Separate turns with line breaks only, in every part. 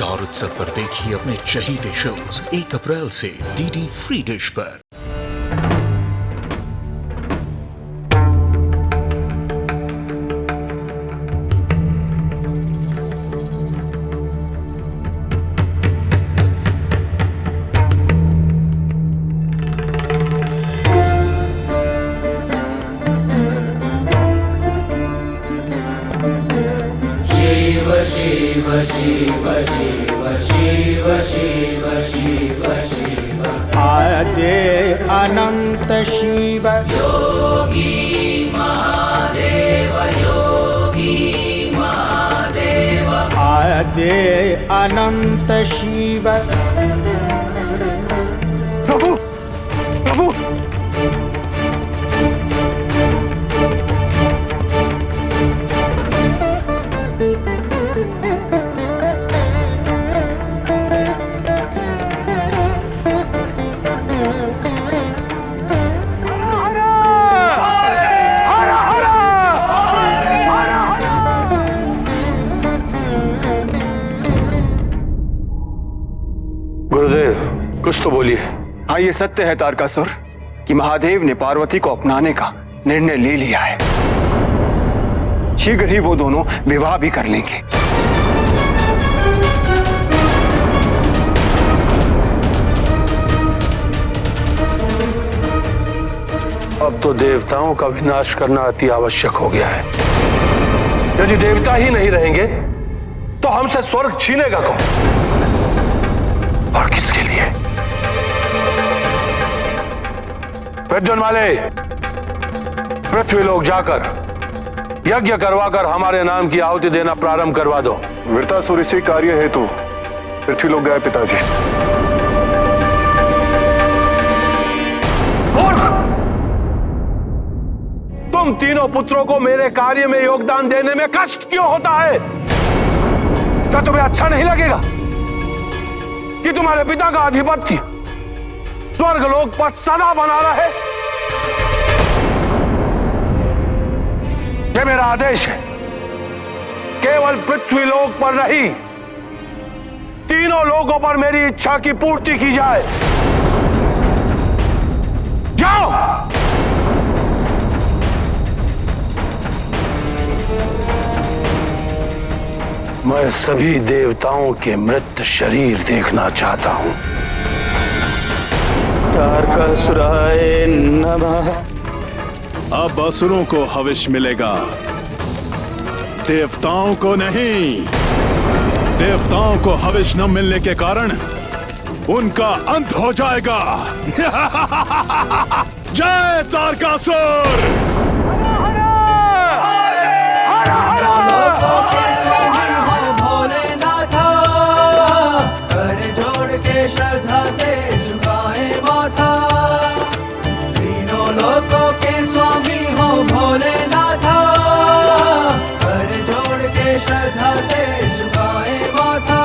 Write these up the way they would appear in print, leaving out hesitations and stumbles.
Star उत्सव पर देखिए अपने चहीते शोज 1 अप्रैल से डीडी फ्री डिश पर।
शिव शिव शिव शिव शिव शिव शिव
आद्य अनंत शिव
योगी महादेव योगी महादेव
आद्य अनंत शिव।
प्रभु प्रभु गुरुदेव कुछ तो बोलिए।
हाँ, ये सत्य है तारकासुर कि महादेव ने पार्वती को अपनाने का निर्णय ले लिया है। शीघ्र ही वो दोनों विवाह भी कर लेंगे।
अब तो देवताओं का विनाश करना अति आवश्यक हो गया है। यदि देवता ही नहीं रहेंगे तो हमसे स्वर्ग छीनेगा कौन और किसके लिए? विद्युन्माले, पृथ्वी लोग जाकर यज्ञ करवाकर हमारे नाम की आहुति देना प्रारंभ करवा दो।
वृतासुर इसी कार्य हेतु पृथ्वी लोग गए पिताजी।
तुम तीनों पुत्रों को मेरे कार्य में योगदान देने में कष्ट क्यों होता है? क्या तुम्हें अच्छा नहीं लगेगा कि तुम्हारे पिता का आधिपत्य स्वर्गलोक पर सदा बना रहे? यह मेरा आदेश है, केवल पृथ्वी लोक पर नहीं, तीनों लोकों पर मेरी इच्छा की पूर्ति की जाए। जाओ। मैं सभी देवताओं के मृत शरीर देखना चाहता हूं।
तारकासुराय नमः।
अब असुरों को हविष मिलेगा, देवताओं को नहीं। देवताओं को हविष न मिलने के कारण उनका अंत हो जाएगा। जय तारकासुर।
श्रद्धा से झुकाए माथा, तीनों लोकों के स्वामी हो भोलेनाथा, कर जोड़ के श्रद्धा से झुकाए माथा।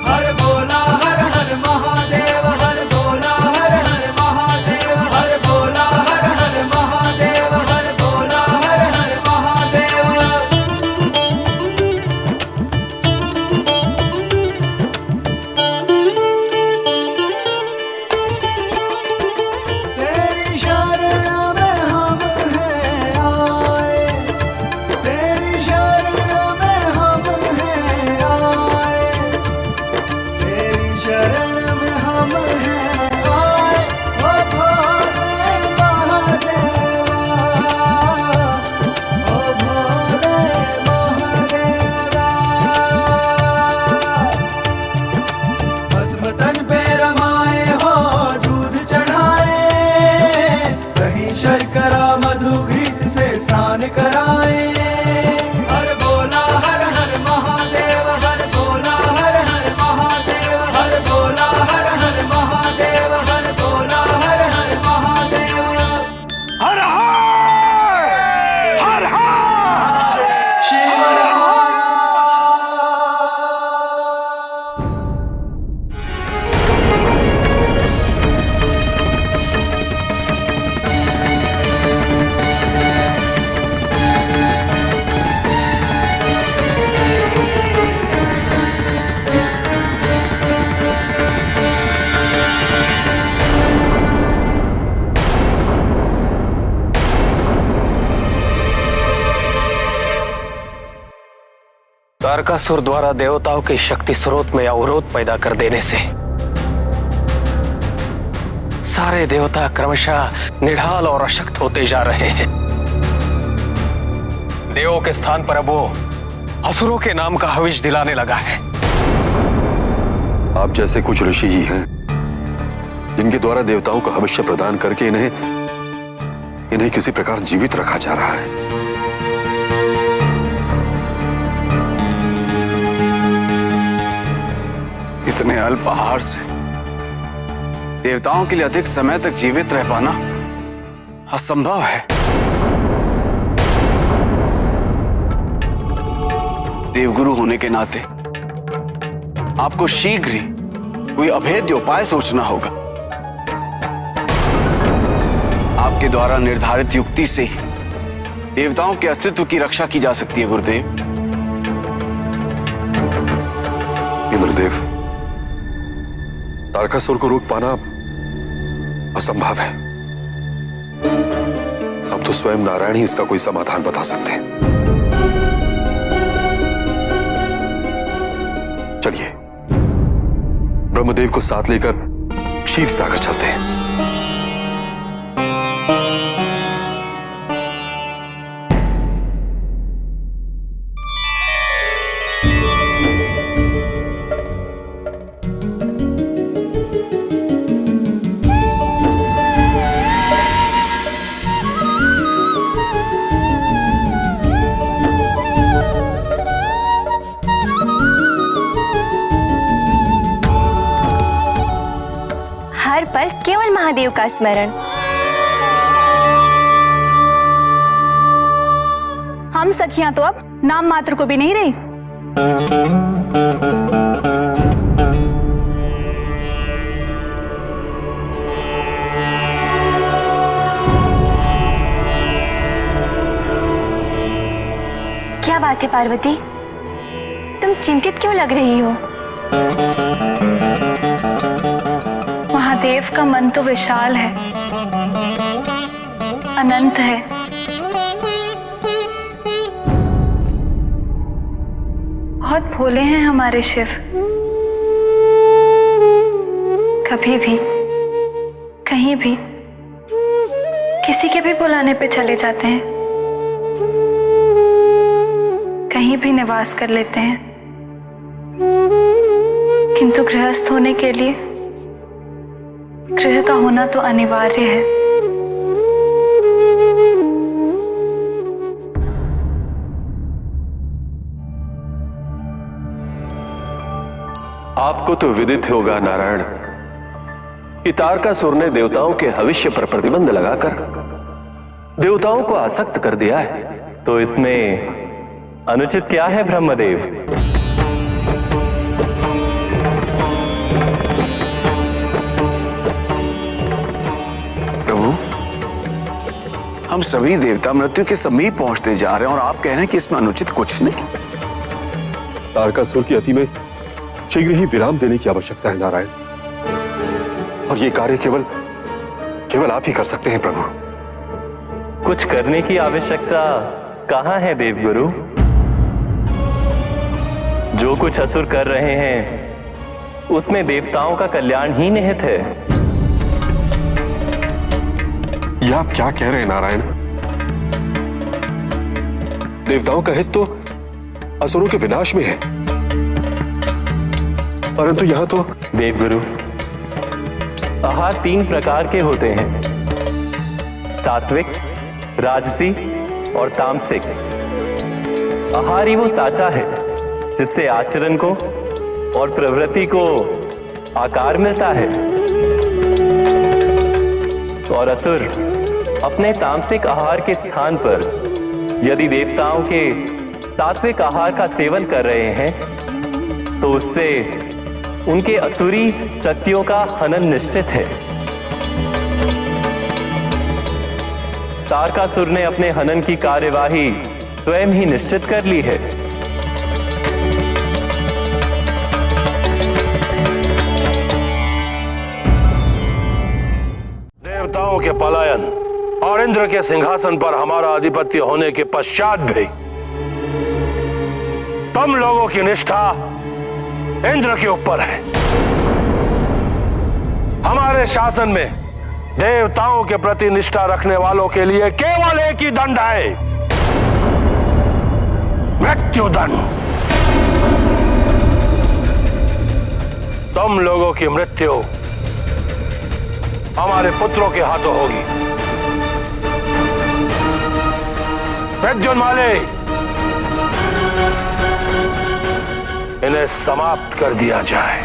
हर बोला हर हर महादेव, हर बोला हर हर महादेव, हर बोला हर हर महादेव,
तारकासुर द्वारा देवताओं के शक्ति स्रोत में अवरोध पैदा कर देने से सारे देवता क्रमशः निढाल और अशक्त होते जा रहे हैं। देवों के स्थान पर अब वो असुरों के नाम का हविष दिलाने लगा है।
आप जैसे कुछ ऋषि ही हैं जिनके द्वारा देवताओं को हविष्य प्रदान करके इन्हें किसी प्रकार जीवित रखा जा रहा है।
इतने अल्प आहार से देवताओं के लिए अधिक समय तक जीवित रह पाना असंभव है। देवगुरु होने के नाते आपको शीघ्र ही कोई अभेद्य उपाय सोचना होगा। आपके द्वारा निर्धारित युक्ति से ही देवताओं के अस्तित्व की रक्षा की जा सकती है गुरुदेव।
इंद्रदेव, तारकासुर को रोक पाना असंभव है। अब तो स्वयं नारायण ही इसका कोई समाधान बता सकते हैं। चलिए ब्रह्मदेव को साथ लेकर क्षीर सागर चलते हैं।
हर पल केवल महादेव का स्मरण।
हम सखियां तो अब नाम मात्र को भी नहीं रही।
क्या बात है पार्वती, तुम चिंतित क्यों लग रही हो?
महादेव का मन तो विशाल है, अनंत है। बहुत भोले हैं हमारे शिव। कभी भी कहीं भी किसी के भी बुलाने पे चले जाते हैं, कहीं भी निवास कर लेते हैं। किंतु गृहस्थ होने के लिए गृह का होना तो अनिवार्य है।
आपको तो विदित होगा नारायण कि तारकासुर ने देवताओं के भविष्य पर प्रतिबंध लगाकर देवताओं को आसक्त कर दिया है।
तो इसमें अनुचित क्या है ब्रह्मदेव?
हम सभी देवता मृत्यु के समीप पहुंचते जा रहे हैं और आप कह रहे हैं कि इसमें अनुचित कुछ नहीं।
तारकासुर की अति में शीघ्र ही विराम देने की आवश्यकता है नारायण, और ये कार्य केवल आप ही कर सकते हैं प्रभु।
कुछ करने की आवश्यकता कहां है देवगुरु? जो कुछ असुर कर रहे हैं उसमें देवताओं का कल्याण ही निहित है।
यह आप क्या कह रहे हैं नारायण? देवताओं का हित तो असुरों के विनाश में है, परंतु यहां तो
देवगुरु, आहार 3 प्रकार के होते हैं, सात्विक, राजसी और तामसिक। आहार ही वो साचा है जिससे आचरण को और प्रवृत्ति को आकार मिलता है, और असुर अपने तामसिक आहार के स्थान पर यदि देवताओं के सात्विक आहार का सेवन कर रहे हैं तो उससे उनके असुरी शक्तियों का हनन निश्चित है। तारकासुर ने अपने हनन की कार्यवाही स्वयं ही निश्चित कर ली है।
देवताओं के पलायन और इंद्र के सिंहासन पर हमारा आधिपत्य होने के पश्चात भी हम लोगों की निष्ठा इंद्र के ऊपर है। हमारे शासन में देवताओं के प्रति निष्ठा रखने वालों के लिए केवल एक ही दंड है, मृत्युदंड। तुम लोगों की मृत्यु हमारे पुत्रों के हाथों होगी। प्रज्वलमाले, इन्हें समाप्त कर दिया जाए।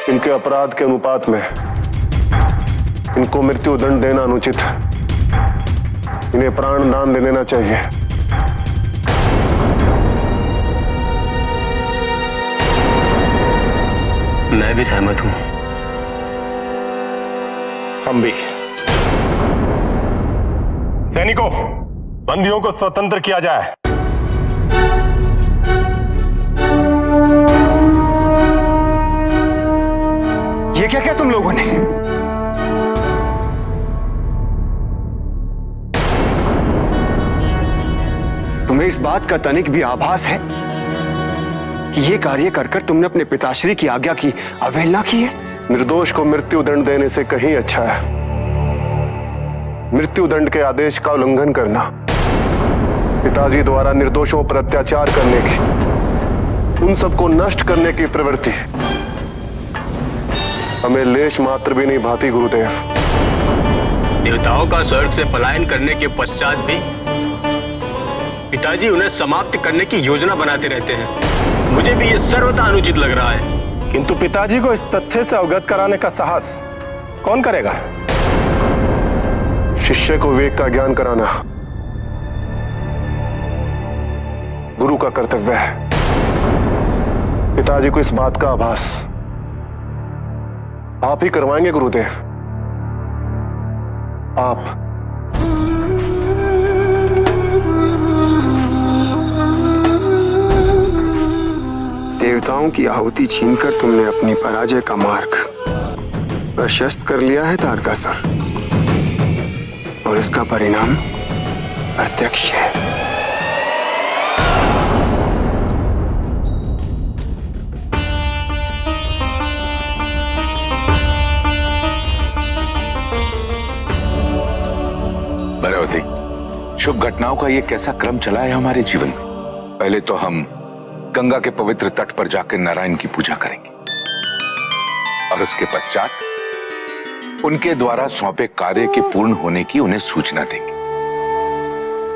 इनके अपराध के अनुपात में इनको मृत्यु दंड देना अनुचित है। इन्हें प्राण दान दे देना चाहिए।
मैं भी सहमत हूं।
हम भी।
सैनिकों, बंदियों को स्वतंत्र किया जाए।
ये क्या क्या तुम लोगों ने? तुम्हें इस बात का तनिक भी आभास है कि ये कार्य कर कर तुमने अपने पिताश्री की आज्ञा की अवहेलना की है?
निर्दोष को मृत्यु दंड देने से कहीं अच्छा है मृत्यु दंड के आदेश का उल्लंघन करना। पिताजी द्वारा निर्दोषों पर अत्याचार करने की, उन सबको नष्ट करने की प्रवृत्ति हमें लेश मात्र भी नहीं भाती गुरुदेव।
देवताओं का स्वर्ग से पलायन करने के पश्चात भी पिताजी उन्हें समाप्त करने की योजना बनाते रहते हैं। मुझे भी ये सर्वथा अनुचित लग रहा है।
किंतु पिताजी को इस तथ्य से अवगत कराने का साहस कौन करेगा?
शिष्य को विवेक का ज्ञान कराना गुरु का कर्तव्य है। पिताजी को इस बात का आभास आप ही करवाएंगे गुरुदेव। आप।
देवताओं की आहुति छीनकर तुमने अपनी पराजय का मार्ग प्रशस्त कर लिया है तारकासुर, और इसका परिणाम प्रत्यक्ष है।
भैरवती, शुभ घटनाओं का ये कैसा क्रम चला है हमारे जीवन में। पहले तो हम गंगा के पवित्र तट पर जाकर नारायण की पूजा करेंगे और उसके पश्चात उनके द्वारा सौंपे कार्य के पूर्ण होने की उन्हें सूचना देंगे।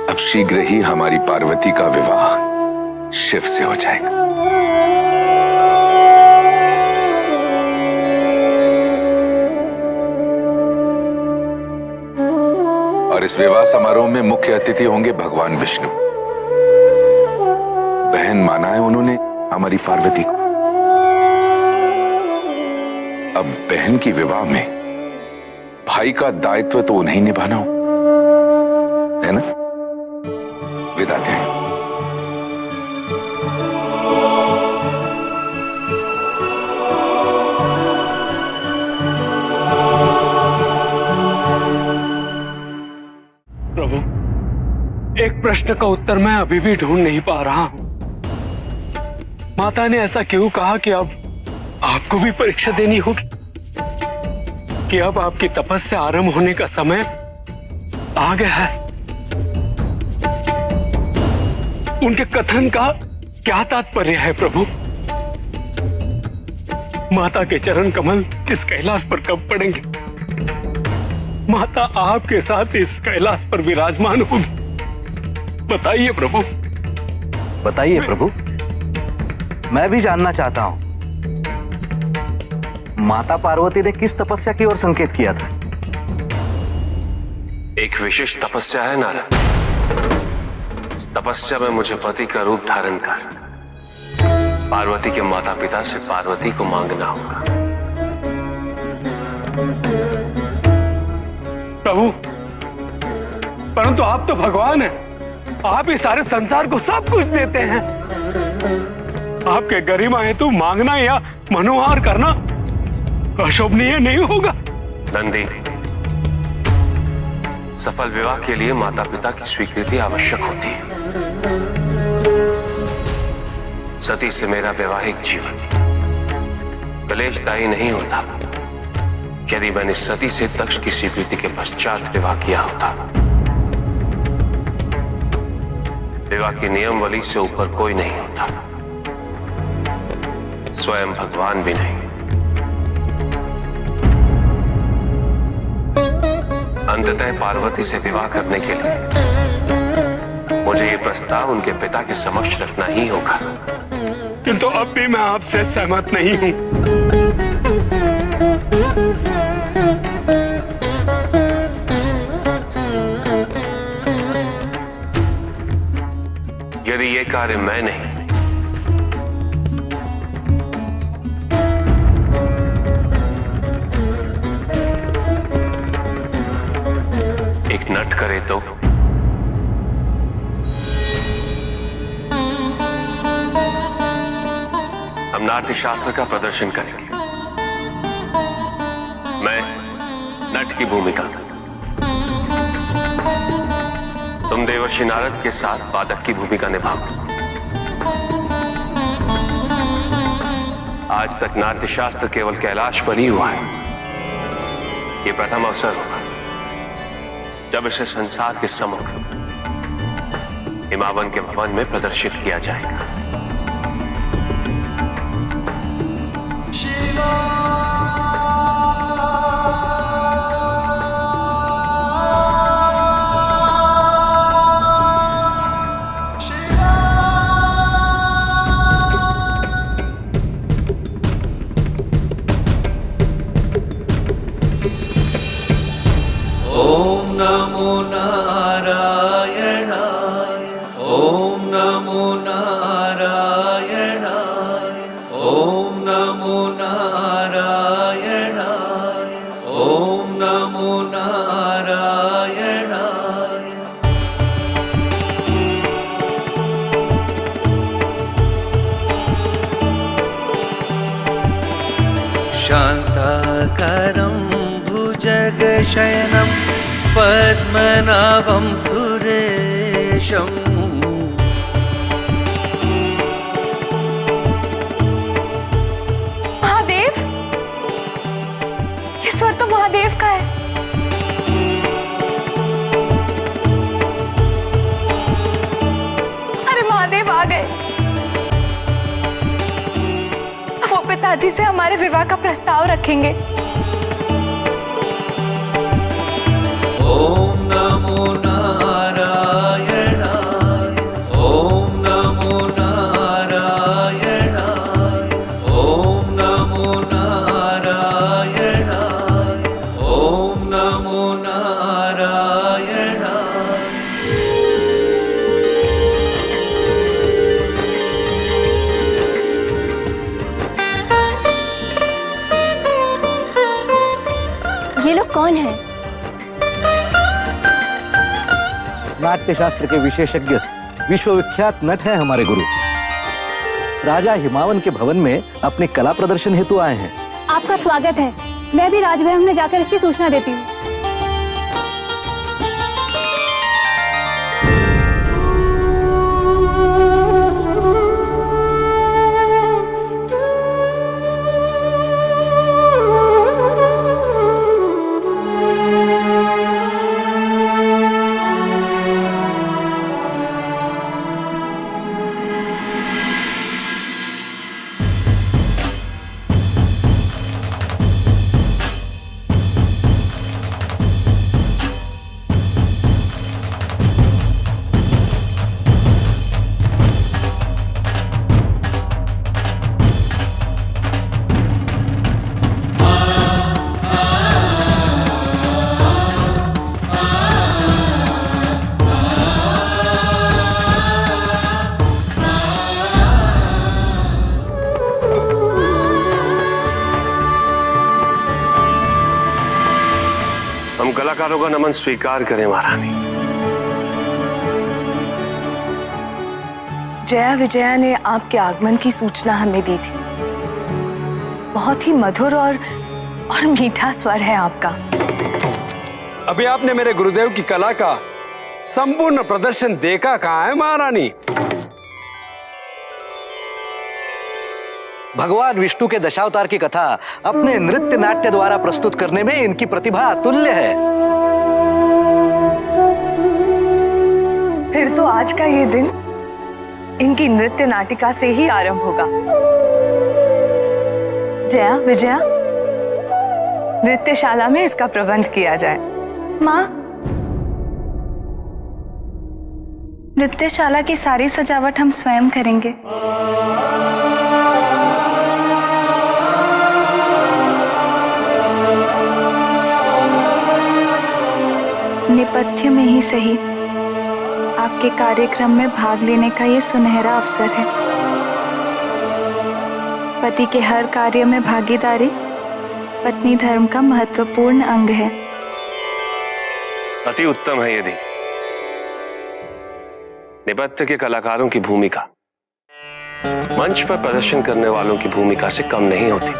अब शीघ्र ही हमारी पार्वती का विवाह शिव से हो जाएगा। और इस विवाह समारोह में मुख्य अतिथि होंगे भगवान विष्णु। बहन माना है उन्होंने हमारी पार्वती को। अब बहन की विवाह में भाई का दायित्व तो उन्हें निभाना हो, है ना? विदा दें।
प्रभु, एक प्रश्न प्रश्न का उत्तर मैं अभी भी ढूंढ नहीं पा रहा हूं। माता ने ऐसा क्यों कहा कि अब आपको भी परीक्षा देनी होगी, कि अब आपकी तपस्या आरंभ होने का समय आ गया है? उनके कथन का क्या तात्पर्य है प्रभु? माता के चरण कमल इस कैलाश पर कब पड़ेंगे? माता आपके साथ इस कैलाश पर विराजमान होगी। बताइए प्रभु।
बताइए प्रभु, मैं भी जानना चाहता हूं, माता पार्वती ने किस तपस्या की ओर संकेत किया था?
एक विशेष तपस्या है नारद। इस तपस्या में मुझे पति का रूप धारण कर पार्वती के माता पिता से पार्वती को मांगना होगा।
प्रभु, परंतु आप तो भगवान हैं। आप इस सारे संसार को सब कुछ देते हैं। आपके गरिमा हेतु मांगना या मनोहार करना अशोभनीय नहीं होगा।
नंदी, सफल विवाह के लिए माता पिता की स्वीकृति आवश्यक होती है। सती से मेरा वैवाहिक जीवन कलेशदायी नहीं होता यदि मैंने सती से दक्ष की स्वीकृति के पश्चात विवाह किया होता। विवाह की नियमावली से ऊपर कोई नहीं होता, स्वयं भगवान भी नहीं। अंततः पार्वती से विवाह करने के लिए मुझे ये प्रस्ताव उनके पिता के समक्ष रखना ही होगा।
किंतु अब भी मैं आपसे सहमत नहीं हूं।
यदि ये कार्य मैं नहीं, एक नट करे तो? हम नाट्य शास्त्र का प्रदर्शन करेंगे। मैं नट की भूमिका, तुम देवर्षि नारद के साथ वादक की भूमिका निभाओ। आज तक नाट्य शास्त्र केवल कैलाश पर ही हुआ है। ये प्रथम अवसर होगा जब इसे संसार के सम्मुख हिमावन के भवन में प्रदर्शित किया जाएगा।
ओम नमो नारायणाय, ओम नमो नारायणाय, ओम नमो नारायणाय, ओम नमो नारायणाय। शान्ताकारं भुजगशयनं पद्मनाभं सुरेशम्।
महादेव, ये स्वर तो महादेव का है। अरे महादेव आ गए। वो पिताजी से हमारे विवाह का प्रस्ताव रखेंगे।
ओम नमो नारायणाय, ओम नमो नारायणाय, ओम नमो नारायणाय, ओम नमो नारायणाय।
ये लोग कौन है?
नाट्य शास्त्र के विशेषज्ञ विश्वविख्यात नट हैं हमारे गुरु। राजा हिमावन के भवन में अपने कला प्रदर्शन हेतु आए हैं।
आपका स्वागत है। मैं भी राजभवन में जाकर इसकी सूचना देती हूँ।
कलाकारों का नमन स्वीकार करें महारानी।
जया विजया ने आपके आगमन की सूचना हमें दी थी। बहुत ही मधुर और मीठा स्वर है आपका।
अभी आपने मेरे गुरुदेव की कला का संपूर्ण प्रदर्शन देखा कहाँ है महारानी?
भगवान विष्णु के दशावतार की कथा अपने नृत्य नाट्य द्वारा प्रस्तुत करने में इनकी प्रतिभा अतुल्य है।
फिर तो आज का ये दिन इनकी नृत्य नाटिका से ही आरंभ होगा। जया विजया, नृत्यशाला में इसका प्रबंध किया जाए।
माँ, नृत्यशाला की सारी सजावट हम स्वयं करेंगे। नेपथ्य में ही सही, आपके कार्यक्रम में भाग लेने का ये सुनहरा अवसर है। पति के हर कार्य में भागीदारी पत्नी धर्म का महत्वपूर्ण अंग है।
अति उत्तम है यदि नेपथ्य के कलाकारों की भूमिका मंच पर प्रदर्शन करने वालों की भूमिका से कम नहीं होती।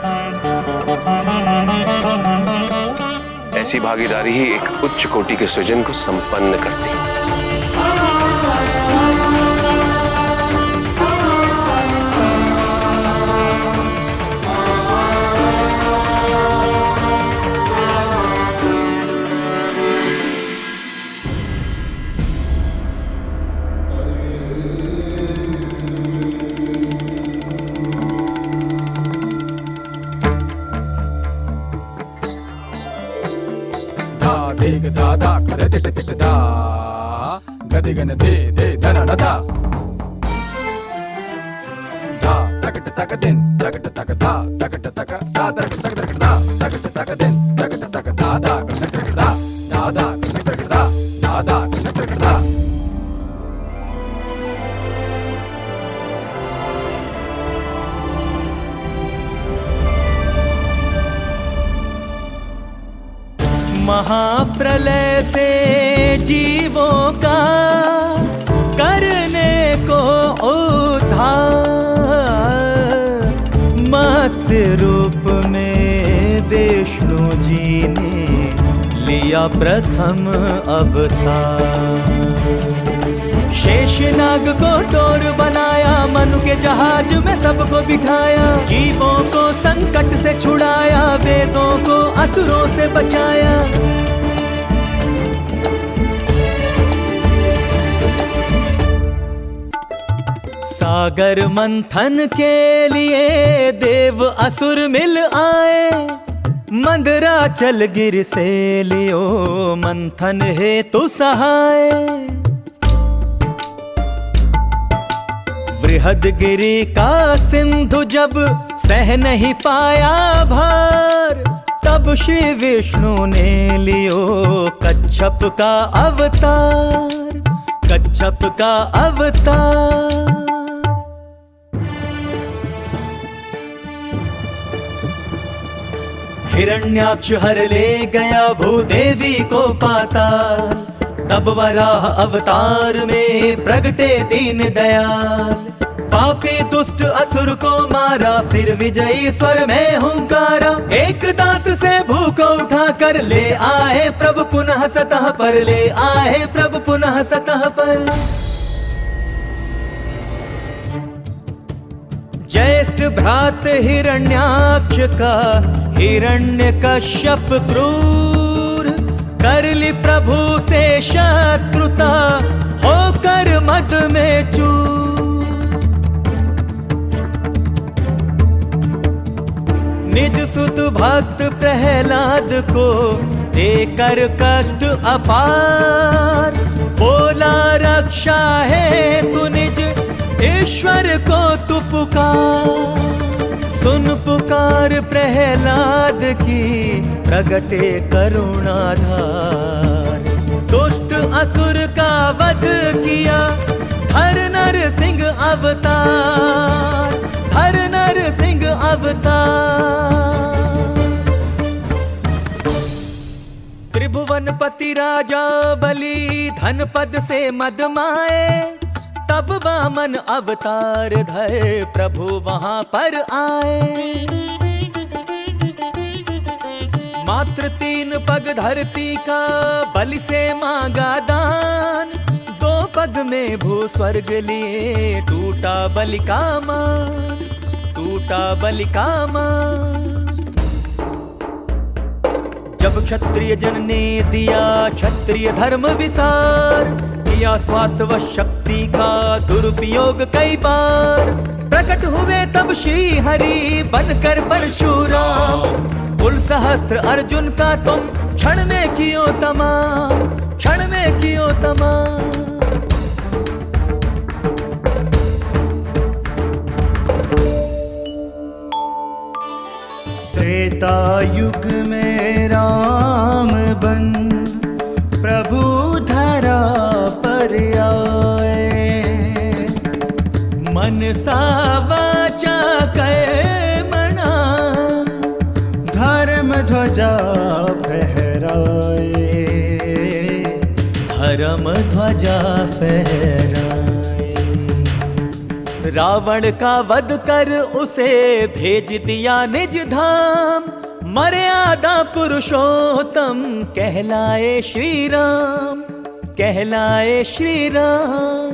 ऐसी भागीदारी ही एक उच्च कोटि के सृजन को संपन्न करती है।
गदिगन दे दे धन नदा धा तकट तक दिन तकट तक धा तकट तक धा तकट तक तक धा तकट तक दिन तकट तक धा धा तकट तक धा धा धा तकट तक धा धा धा तकट तक धा।
महाप्रलय से जीवों का करने को उद्धार, मत्स्य रूप में विष्णु जी ने लिया प्रथम अवतार। शेषनाग को डोर बनाया, मनु के जहाज में सबको बिठाया, जीवों को संकट से छुड़ाया, वेदों को असुरों से बचाया। सागर मंथन के लिए देव असुर मिल आए, मंदराचल गिर से लियो मंथन हेतु सहाय। बृहदगिरि का सिंधु जब सह नहीं पाया भार, तब श्री विष्णु ने लियो कच्छप का अवतार, कच्छप का अवतार। हिरण्याक्ष हर ले गया भूदेवी को पाताल, तब वराह अवतार में प्रगटे दीन दयाल। पापी दुष्ट असुर को मारा, फिर विजयी स्वर में हुंकारा, एक दांत से भूख उठा कर ले आए प्रभु पुनः सतह पर, ले आए प्रभु पुनः सतह पर। ज्येष्ठ भ्रात हिरण्याक्ष का हिरण्यकश्यप क्रूर, कर ली प्रभु से शत्रुता, होकर मद में चूर। निज सुत भक्त प्रहलाद को देकर कष्ट अपार, बोला रक्षा है तू निज ईश्वर को तू पुकार। सुन पुकार प्रहलाद की प्रगटे करुणाधार, दुष्ट असुर का वध किया हर नर सिंह अवतार, हर नर सिंह अवतार। त्रिभुवन पवनपति राजा बलि धन पद से मदमाए, तब वामन अवतार धर प्रभु वहां पर आए। मात्र 3 पग धरती का बलि से मांगा दान, 2 पग में भू स्वर्ग लिए टूटा बलि का मान, टूटा बलि का मान। जब क्षत्रिय जन ने दिया क्षत्रिय धर्म विसार, किया स्वार्थ व शक्ति का दुरुपयोग कई बार। प्रकट हुए तब श्री हरि बनकर परशुराम, कुल सहस्त्र अर्जुन का तुम क्षण में कियो तमाम, क्षण में कियो तमाम। त्रेता युग में राम बन प्रभु धरा पर आए, मन सा वाचा कहे मना धर्म ध्वजा फहराए, धर्म ध्वजा फहराए। रावण का वध कर उसे भेज दिया निज धाम, मर्यादा पुरुषोत्तम कहलाए श्री राम, कहलाए श्री राम।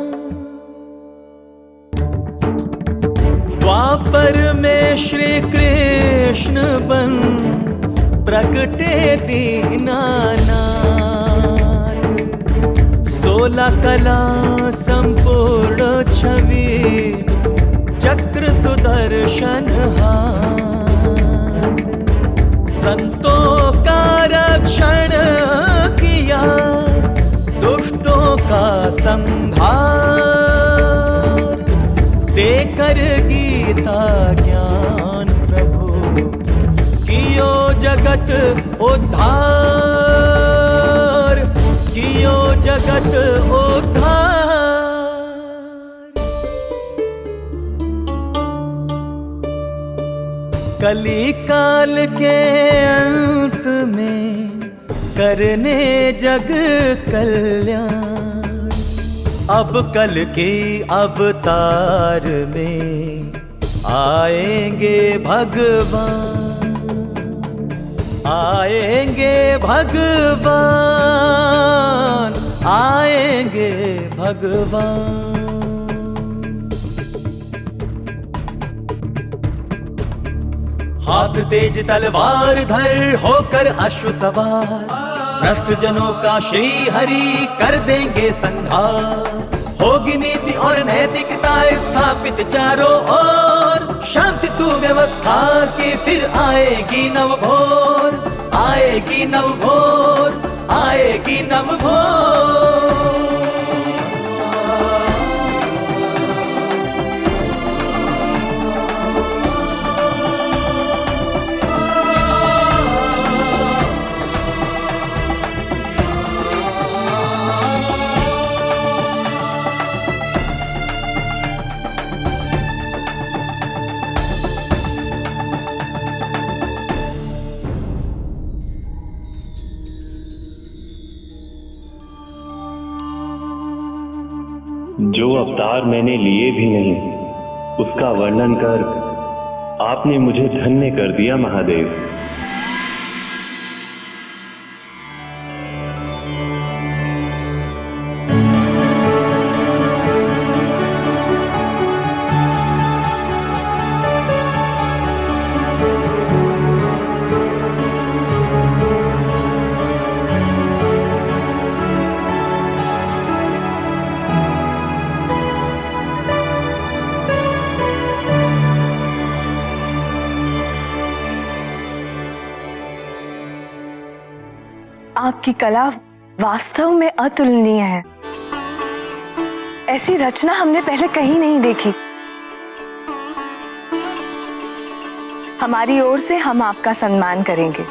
द्वापर में श्री कृष्ण बन प्रगटे दीनानाथ, 16 कला संपूर्ण छवि चक्र सुदर्शन हाथ। संतों का रक्षण किया, दुष्टों का संहार, देकर गीता ज्ञान प्रभु कियो जगत उद्धार, कियो जगत उद्धार। कली काल के अंत में करने जग कल्याण, अब कल के अवतार में आएंगे भगवान, आएंगे भगवान, आएंगे भगवान। हाथ तेज तलवार धर होकर अश्व सवार, भ्रष्ट जनों का श्री हरि कर देंगे संहार। होगी नीति और नैतिकता स्थापित चारों ओर, शांति सुव्यवस्था की फिर आएगी नवभोर, आएगी नवभोर, आएगी नवभोर।
जो अवतार मैंने लिए भी नहीं, उसका वर्णन कर आपने मुझे धन्य कर दिया महादेव।
आपकी कला वास्तव में अतुलनीय है। ऐसी रचना हमने पहले कहीं नहीं देखी। हमारी ओर से हम आपका सम्मान करेंगे।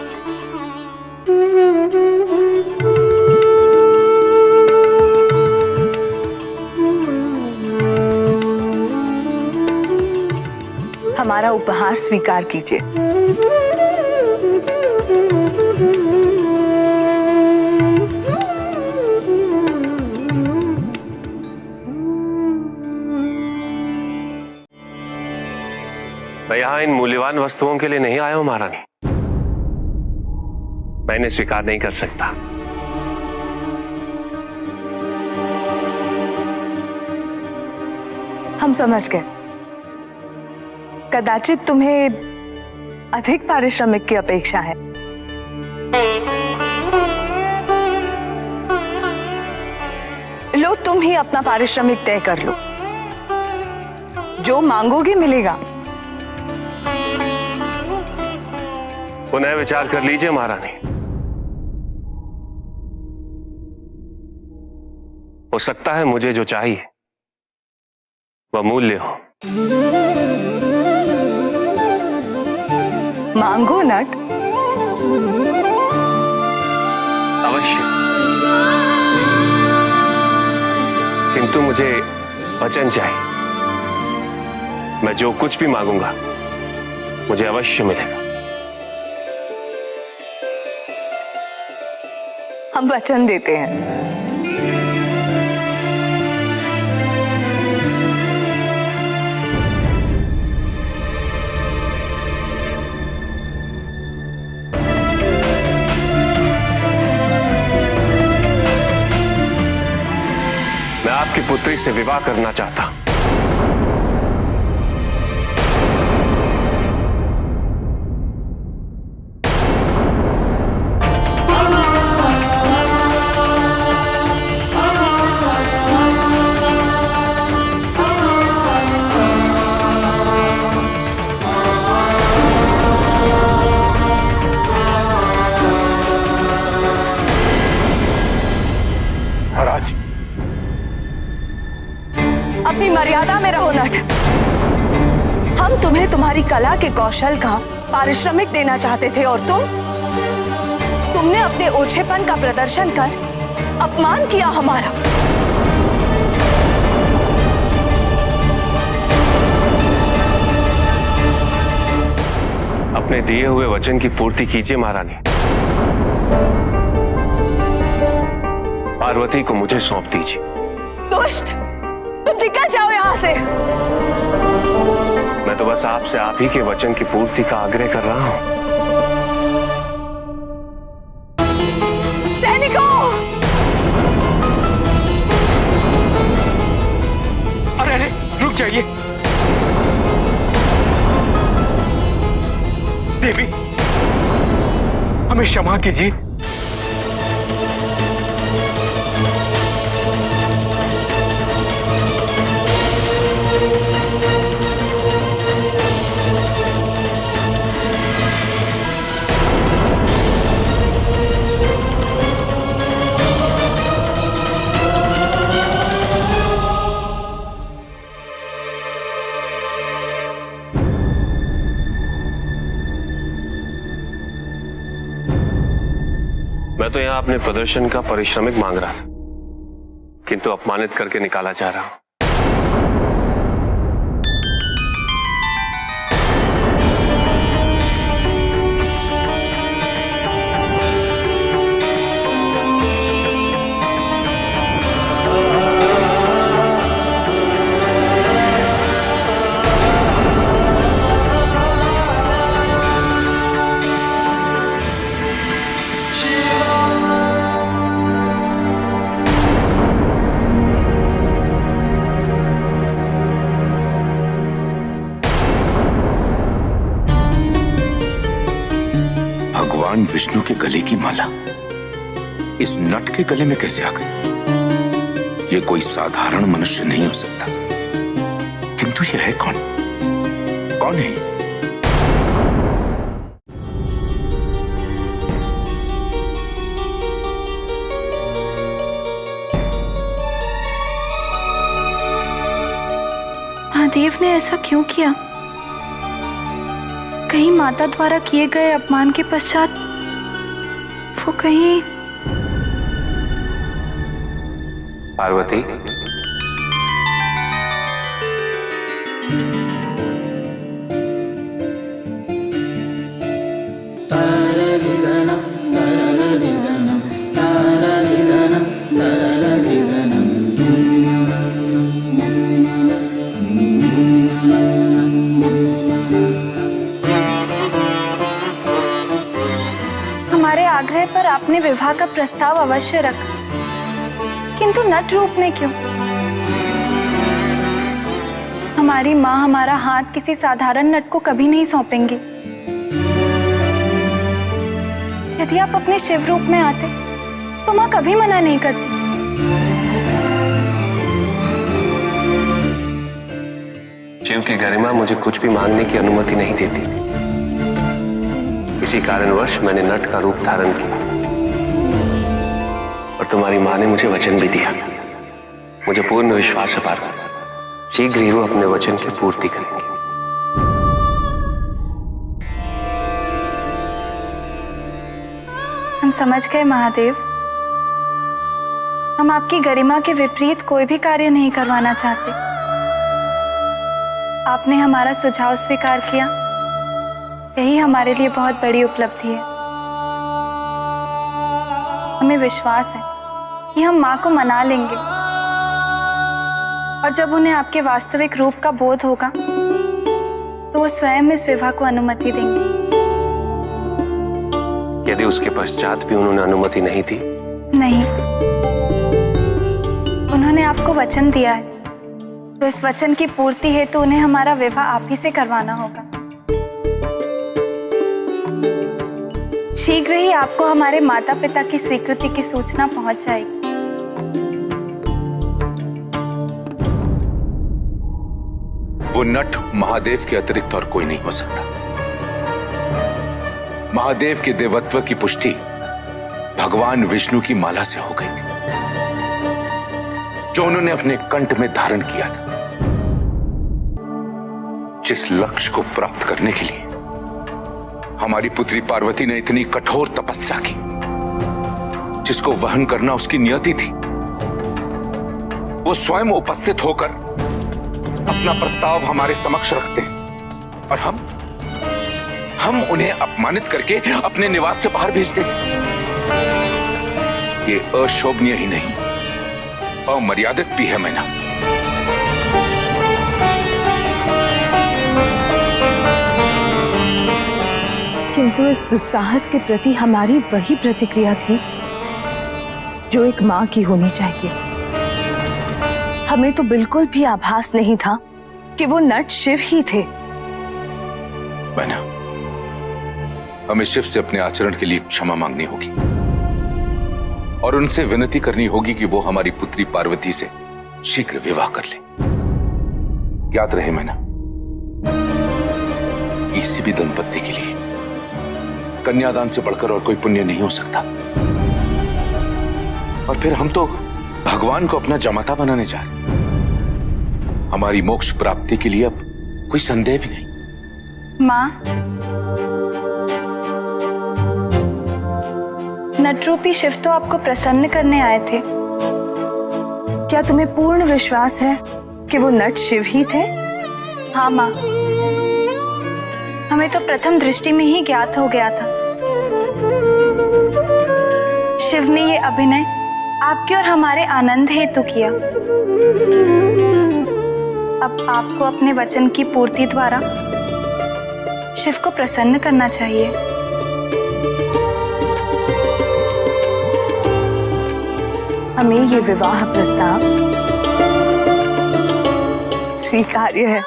हमारा उपहार स्वीकार कीजिए।
मैं यहां इन मूल्यवान वस्तुओं के लिए नहीं आया हूं महारानी। मैं इन्हें स्वीकार नहीं कर सकता।
हम समझ गए। कदाचित तुम्हें अधिक पारिश्रमिक की अपेक्षा है। लो, तुम ही अपना पारिश्रमिक तय कर लो। जो मांगोगे मिलेगा।
पुनः विचार कर लीजिए महारानी। हो सकता है मुझे जो चाहिए वह मूल्य हो।
मांगो नट।
अवश्य, किंतु मुझे वचन चाहिए। मैं जो कुछ भी मांगूंगा मुझे अवश्य मिलेगा।
हम वचन देते हैं।
मैं आपकी पुत्री से विवाह करना चाहता हूं।
महाराज,
अपनी मर्यादा में रहो नट। हम तुम्हें तुम्हारी कला के कौशल का पारिश्रमिक देना चाहते थे और तुमने अपने ओछेपन का प्रदर्शन कर अपमान किया हमारा।
अपने दिए हुए वचन की पूर्ति कीजिए महारानी। पार्वती को मुझे सौंप दीजिए।
दुष्ट, तुम निकल जाओ यहाँ से।
मैं तो बस आपसे आप ही के वचन की पूर्ति का आग्रह कर रहा हूं।
सैनिकों!
अरे अरे, रुक जाइए। देवी, हमें क्षमा कीजिए।
मैं तो यहां अपने प्रदर्शन का पारिश्रमिक मांग रहा था, किंतु अपमानित करके निकाला जा रहा हूं।
भगवान विष्णु के गले की माला इस नट के गले में कैसे आ गई? ये कोई साधारण मनुष्य नहीं हो सकता। किंतु यह है कौन? कौन है?
महादेव ने ऐसा क्यों किया? कहीं माता द्वारा किए गए अपमान के पश्चात वो कहीं...
पार्वती,
आपने विवाह का प्रस्ताव अवश्य रखा, किंतु नट रूप में क्यों? हमारी माँ हमारा हाथ किसी साधारण नट को कभी नहीं सौंपेंगी। यदि आप अपने शिव रूप में आते तो माँ कभी मना नहीं करती।
शिव की गरिमा मुझे कुछ भी मांगने की अनुमति नहीं देती। इसी कारणवश मैंने नट का रूप धारण किया और तुम्हारी मां ने मुझे वचन भी दिया। मुझे पूर्ण विश्वास है पार्वती, शीघ्र ही वो अपने वचन की पूर्ति करेंगे।
हम समझ गए महादेव, हम आपकी गरिमा के विपरीत कोई भी कार्य नहीं करवाना चाहते। आपने हमारा सुझाव स्वीकार किया, यही हमारे लिए बहुत बड़ी उपलब्धि है। हमें विश्वास है कि हम माँ को मना लेंगे और जब उन्हें आपके वास्तविक रूप का बोध होगा तो वो स्वयं इस विवाह को अनुमति देंगे।
यदि उसके पश्चात भी उन्होंने अनुमति नहीं दी?
नहीं, उन्होंने आपको वचन दिया है, तो इस वचन की पूर्ति हेतु उन्हें हमारा विवाह आप ही से करवाना होगा। शीघ्र ही आपको हमारे माता पिता की स्वीकृति की सूचना पहुंच जाएगी।
वो नट महादेव के अतिरिक्त और कोई नहीं हो सकता। महादेव के देवत्व की पुष्टि भगवान विष्णु की माला से हो गई थी, जो उन्होंने अपने कंठ में धारण किया था। जिस लक्ष्य को प्राप्त करने के लिए हमारी पुत्री पार्वती ने इतनी कठोर तपस्या की, जिसको वहन करना उसकी नियति थी, वो स्वयं उपस्थित होकर अपना प्रस्ताव हमारे समक्ष रखते हैं और हम उन्हें अपमानित करके अपने निवास से बाहर भेज देते। ये अशोभनीय ही नहीं, अमर्यादित भी है मैना।
किंतु इस दुस्साहस के प्रति हमारी वही प्रतिक्रिया थी जो एक माँ की होनी चाहिए। हमें तो बिल्कुल भी आभास नहीं था कि वो नट शिव ही थे।
मैना, हमें शिव से अपने आचरण के लिए क्षमा मांगनी होगी और उनसे विनती करनी होगी कि वो हमारी पुत्री पार्वती से शीघ्र विवाह कर ले। याद रहे मैना, किसी भी दंपत्ति के लिए कन्यादान से बढ़कर और कोई पुण्य नहीं हो सकता। और फिर हम तो भगवान को अपना जमाता बनाने जा रहे। हमारी मोक्ष प्राप्ति के लिए अब कोई संदेह भी नहीं।
माँ, नटरूपी शिव तो आपको प्रसन्न करने आए थे।
क्या तुम्हें पूर्ण विश्वास है कि वो नट शिव ही थे?
हाँ माँ, हमें तो प्रथम दृष्टि में ही ज्ञात हो गया था। शिव ने ये अभिनय आपके और हमारे आनंद हेतु किया। अब आपको अपने वचन की पूर्ति द्वारा शिव को प्रसन्न करना चाहिए।
हमें ये विवाह प्रस्ताव स्वीकार्य है।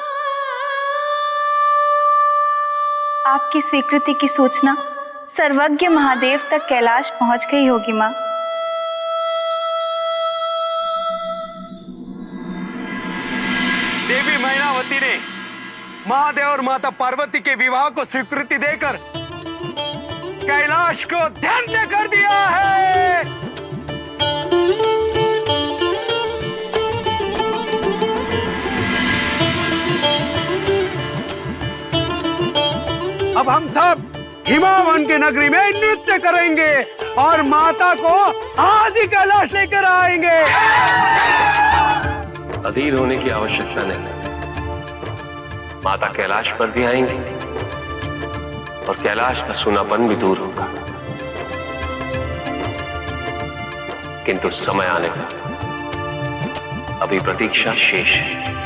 आपकी स्वीकृति की सूचना सर्वज्ञ महादेव तक कैलाश पहुंच गई होगी माँ।
देवी मैनावती ने महादेव और माता पार्वती के विवाह को स्वीकृति देकर कैलाश को धन्य कर दिया है। अब हम सब हिमावन की नगरी में नृत्य करेंगे और माता को आज ही कैलाश लेकर आएंगे।
अधीर होने की आवश्यकता नहीं, माता कैलाश पर भी आएंगी और कैलाश का सूनापन भी दूर होगा। किंतु समय आने का अभी प्रतीक्षा शेष है।